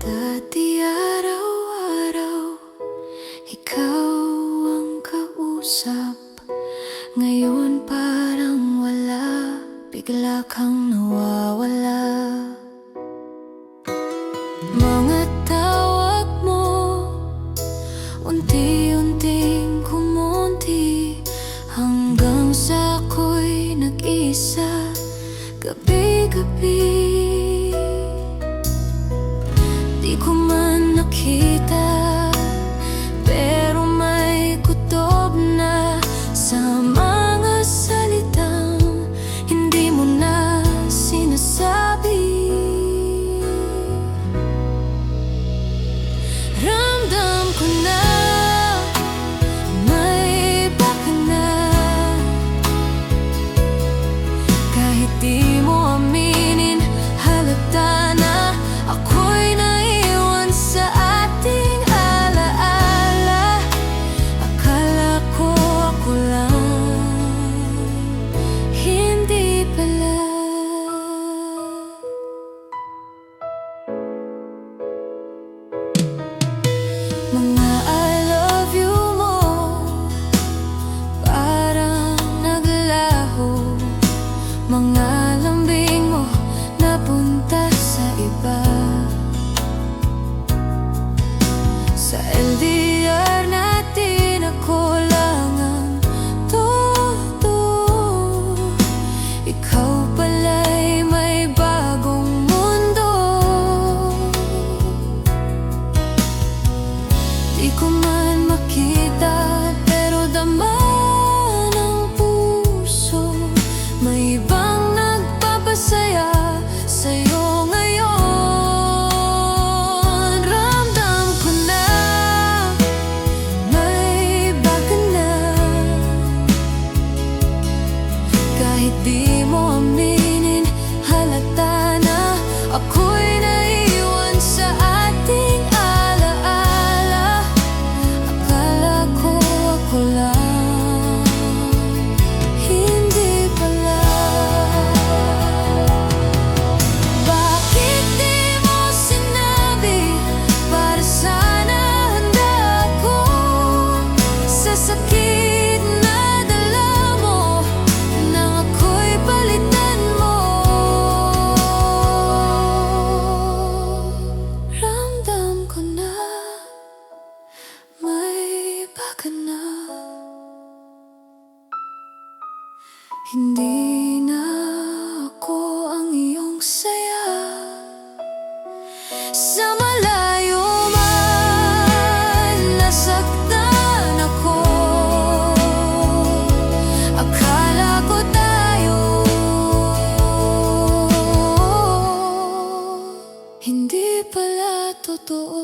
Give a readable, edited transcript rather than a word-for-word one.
Dati araw-araw ikaw ang kausap. Ngayon parang wala, bigla kang nawawala. Mga tawag mo unti-unting kumunti, hanggang sa ako'y nag-isa gabi-gabi. Di ko man nakita, pero may kutob na sa mga salitang hindi mo na sinasabi. Ramdam ko na may iba ka na, kahit di mo aminin, halata na ako'y naiwan sa ating alaala. Akala ko ako lang, hindi pala. Mga I love you mo parang naglaho, mga lambing mo napunta sa iba. Sa LDR natin ako lang ang todo, ikaw pala'y may bagong mundo. Di ko man makita, pero dama ng puso, may ibang nagpapasaya sa'yo ngayon. Ramdam ko na may iba ka na, kahit di mo aminin, halata na ako'y naiwan sa ating alaala. Akala ko ako lang, hindi pala. Bakit di mo sinabi? Para sana handa ako sa sakit na dala mo, nang ako'y palitan mo. Ramdam ko na may iba ka na, hindi na ako ang iyong saya. Sa malayo man nasaktan ako, akala ko tayo, hindi pala totoo.